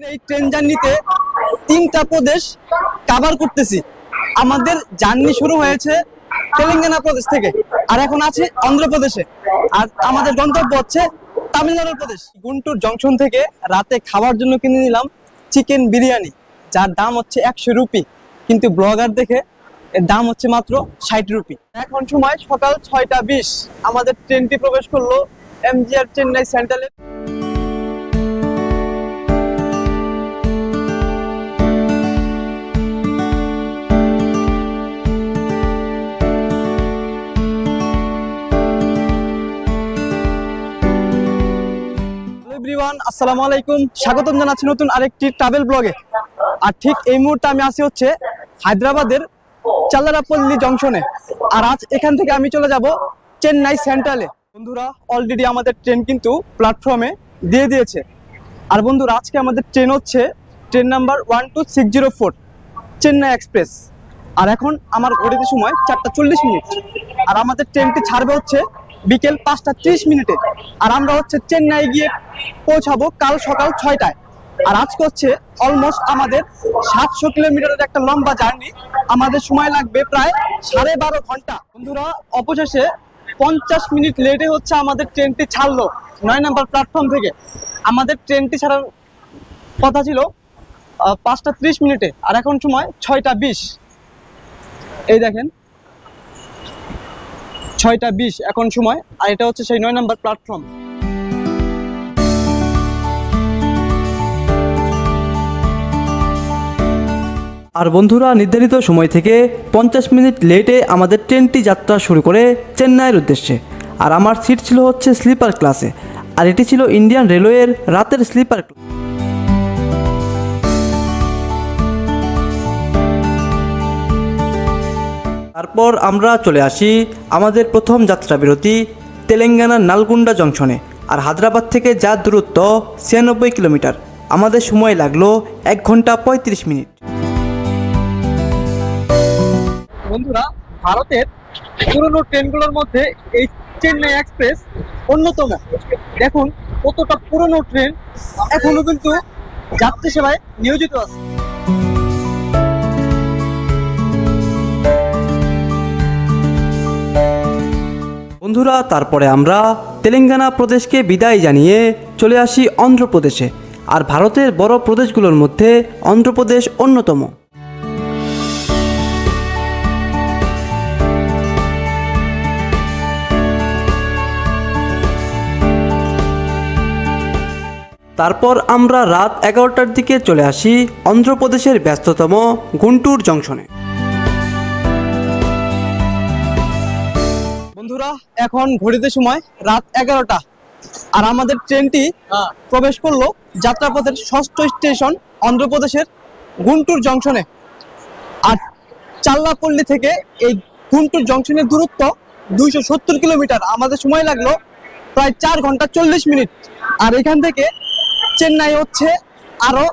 এই ট্রেন জার্নিতে 3টা প্রদেশ কভার করতেছি। আমাদের জার্নি শুরু হয়েছে তেলেঙ্গানা প্রদেশ থেকে, আর এখন আছে অন্ধ্রপ্রদেশে, আর আমাদের গন্তব্য হচ্ছে তামিলনাড়ু প্রদেশ। গুন্টুর জংশন থেকে রাতে খাবার জন্য কিনে নিলাম চিকেন বিরিয়ানি, যার দাম হচ্ছে 100 রুপি, কিন্তু ব্লগার দেখে এর দাম হচ্ছে মাত্র 60 রুপি। এখন সময় সকাল 6টা 20। আমাদের ট্রেনটি প্রবেশ করলো এমজিআর চেন্নাই সেন্ট্রালে। এভরিওয়ান, আসসালামু আলাইকুম, স্বাগতম জানাচ্ছি নতুন আরেকটি ট্রাভেল ব্লগে। আর ঠিক এই মুহূর্তে আমি আছি হচ্ছে হায়দ্রাবাদের চাল্লারাপল্লী জংশনে, আর আজ এখান থেকে আমি চলে যাব চেন্নাই সেন্ট্রালে। বন্ধুরা, অলরেডি আমাদের ট্রেন কিন্তু প্ল্যাটফর্মে দিয়ে দিয়েছে। আর বন্ধুরা, আজকে আমাদের ট্রেন হচ্ছে ট্রেন নাম্বার 12604 চেন্নাই এক্সপ্রেস। আর এখন আমার ঘড়িতে সময় 4টা 40 মিনিট, আর আমাদের ট্রেনটি ছাড়বে হচ্ছে বিকেল 5টা 30 মিনিটে। আর আমরা হচ্ছে চেন্নাই গিয়ে পৌঁছাবো কাল সকাল 6টায়। আর আজকে হচ্ছে অলমোস্ট আমাদের 700 কিলোমিটারের একটা লম্বা জার্নি। আমাদের সময় লাগবে প্রায় 12.5 ঘন্টা। বন্ধুরা, অবশেষে 50 মিনিট লেটে হচ্ছে আমাদের ট্রেনটি ছাড়লো 9 নম্বর প্ল্যাটফর্ম থেকে। আমাদের ট্রেনটি ছাড়ার কথা ছিল 5টা 30 মিনিটে, আর এখন সময় 6টা 20। এই দেখেন 6টা 20 এখন সময়, আর এটা হচ্ছে সেই 9 নম্বর প্ল্যাটফর্ম। আর বন্ধুরা, নির্ধারিত সময় থেকে 50 মিনিট লেটে আমাদের ট্রেনটি যাত্রা শুরু করে চেন্নাইয়ের উদ্দেশ্যে। আর আমার সিট ছিল হচ্ছে স্লিপার ক্লাসে, আর এটি ছিল ইন্ডিয়ান রেলওয়ের রাতের স্লিপার ক্লাস। তারপর আমরা চলে আসি আমাদের প্রথম যাত্রা বিরতি তেলেঙ্গানার নালগুন্ডা জংশনে। আর হায়দ্রাবাদ থেকে যার দূরত্ব 96 কিলোমিটার। আমাদের সময় লাগলো 1 ঘন্টা 35 মিনিট। বন্ধুরা, ভারতের পুরনো ট্রেনগুলোর মধ্যে এই চেন্নাই এক্সপ্রেস অন্যতম। দেখুন কতটা পুরনো ট্রেন, এখনো কিন্তু যাত্রী সেবায় নিয়োজিত আছে। বন্ধুরা, তারপরে আমরা তেলেঙ্গানা প্রদেশকে বিদায় জানিয়ে চলে আসি অন্ধ্রপ্রদেশে। আর ভারতের বড় প্রদেশগুলোর মধ্যে অন্ধ্রপ্রদেশ অন্যতম। তারপর আমরা রাত 11টার দিকে চলে আসি অন্ধ্রপ্রদেশের ব্যস্ততম গুন্টুর জংশনে। বন্ধুরা, এখন ঘড়িতে সময় রাত 11টা, আর আমাদের ট্রেনটি প্রবেশ করলো যাত্রাপথের 6ষ্ঠ স্টেশন অন্ধ্রপ্রদেশের গুন্টুর জংশনে। আর চাল্লাপল্লী থেকে এই গুন্টুর জংশনের দূরত্ব 270 কিলোমিটার। আমাদের সময় লাগলো প্রায় 4 ঘন্টা 40 মিনিট। আর এখান থেকে চেন্নাই হচ্ছে আরো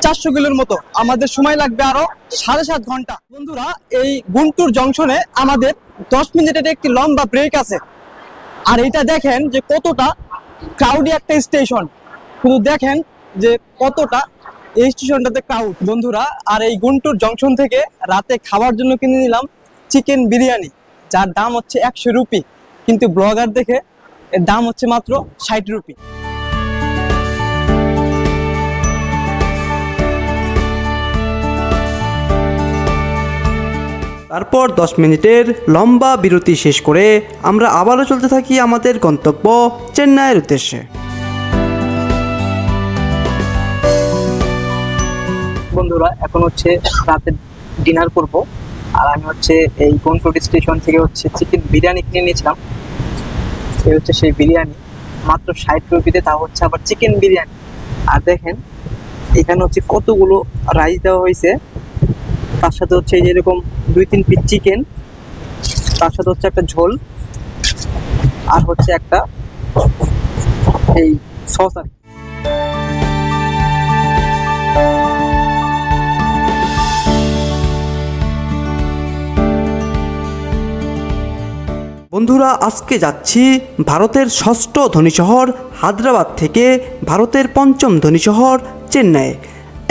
400 কিলোর মতো। আমাদের সময় লাগবে আরো 7.5 ঘন্টা। বন্ধুরা, এই গুন্টুর জংশনে আমাদের 10 মিনিটের একটি লম্বা ব্রেক আছে। আর এটা দেখেন যে কতটা ক্রাউডি একটা স্টেশন, শুধু দেখেন যে কতটা এই স্টেশনটাতে ক্রাউড। বন্ধুরা, আর এই গুন্টুর জংশন থেকে রাতে খাবার জন্য কিনে নিলাম চিকেন বিরিয়ানি, যার দাম হচ্ছে 100 রুপি, কিন্তু ব্লগার দেখে এর দাম হচ্ছে মাত্র 60 রুপি। তারপর 10 মিনিটের লম্বা বিরতি শেষ করে আমরা আবারও চলতে থাকি আমাদের গন্তব্য চেন্নাইয়ের উদ্দেশ্যে। বন্ধুরা, এখন হচ্ছে রাতে ডিনার করব। আর আমি হচ্ছে এই গুন্টুর স্টেশন থেকে হচ্ছে চিকেন বিরিয়ানি কিনে নিয়েছিলাম। এই হচ্ছে সেই বিরিয়ানি, মাত্র 60 রুপিতে, তা হচ্ছে আবার চিকেন বিরিয়ানি। আর দেখেন এখানে হচ্ছে কতগুলো রাইস দেওয়া হয়েছে, তার সাথে হচ্ছে এই যেরকম 2-3 পিস চিকেন, তার সাথে হচ্ছে একটা ঝোল, আর হচ্ছে একটা এই সস। আর বন্ধুরা, আজকে যাচ্ছি ভারতের 6ষ্ঠ ধনী শহর হায়দ্রাবাদ থেকে ভারতের 5ম ধনী শহর চেন্নাইয়ে,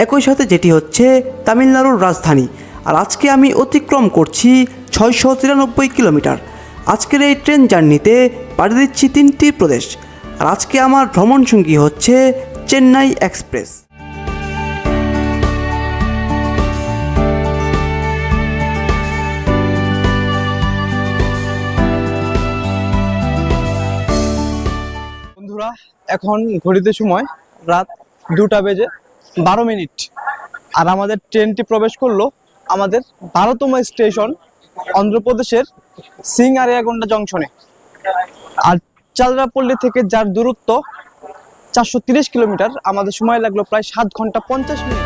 একই সাথে যেটি হচ্ছে তামিলনাড়ুর রাজধানী। আর আজকে আমি অতিক্রম করছি 693 কিলোমিটার। আজকের এই ট্রেন জার্নিতে পাড়ি দিচ্ছি 3টি প্রদেশ। আর আজকে আমার ভ্রমণ সঙ্গী হচ্ছে চেন্নাই এক্সপ্রেস। বন্ধুরা, এখন ঘড়িতে সময় রাত 2:12 আর আমাদের ট্রেনটি প্রবেশ করলো আমাদের 12তম স্টেশন অন্ধ্রপ্রদেশের সিংহারিয়াগোন্ডা জংশনে। আর চালরাপল্লী থেকে যার দূরত্ব 430 কিলোমিটার, আমাদের সময় লাগলো প্রায় 7 ঘন্টা 50 মিনিট।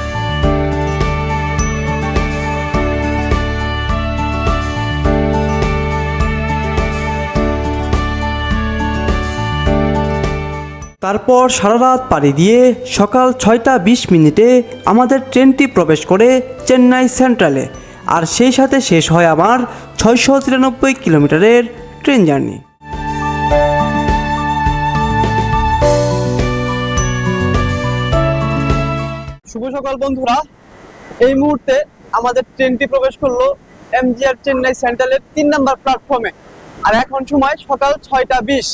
তারপর সারা রাত পাড়ি দিয়ে সকাল 6:20 আমাদের ট্রেনটি প্রবেশ করে চেন্নাই সেন্ট্রালে। আর সেই সাথে শেষ হয় আমার 693 কিলোমিটারের ট্রেন জার্নি। শুভ সকাল বন্ধুরা, এই মুহূর্তে আমাদের ট্রেনটি প্রবেশ করলো এমজিআর চেন্নাই সেন্ট্রালের 3 নম্বর প্ল্যাটফর্মে। আর এখন সময় সকাল 6:20।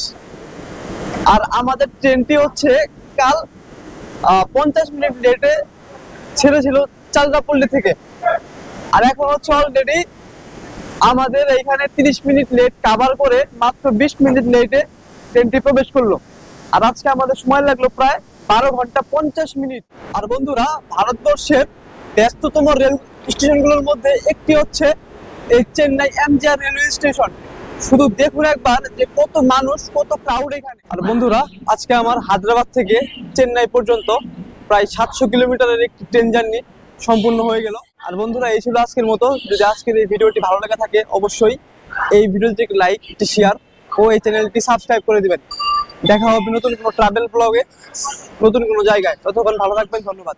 আর আমাদের ট্রেনটি হচ্ছে কাল 50 মিনিট লেটে ছেড়েছিল চালরাপল্লী থেকে। আর এখন হচ্ছে অলরেডি আমাদের এইখানে 30 মিনিট লেট কভার করে মাত্র 20 মিনিট লেটে ট্রেনটি প্রবেশ করলো। আর আজকে আমাদের সময় লাগলো প্রায় 12 ঘন্টা 50 মিনিট। আর বন্ধুরা, ভারতবর্ষের ব্যস্ততম রেল স্টেশনগুলোর মধ্যে একটি হচ্ছে এই চেন্নাই এমজিআর রেলওয়ে স্টেশন। শুধু দেখুন একবার যে কত মানুষ, কত ক্রাউড এখানে। আর বন্ধুরা, আজকে আমার হায়দ্রাবাদ থেকে চেন্নাই পর্যন্ত প্রায় 700 কিলোমিটারের একটি ট্রেন জার্নি সম্পূর্ণ হয়ে গেল। আর বন্ধুরা, এই ছিল আজকের মতো। যদি আজকের এই ভিডিওটি ভালো লেগে থাকে অবশ্যই এই ভিডিওটি লাইক, শেয়ার ও এই চ্যানেলটি সাবস্ক্রাইব করে দিবেন। দেখা হবে নতুন কোনো ট্রাভেল ব্লগে, নতুন কোনো জায়গায়। ততক্ষণ ভালো থাকবেন, ধন্যবাদ।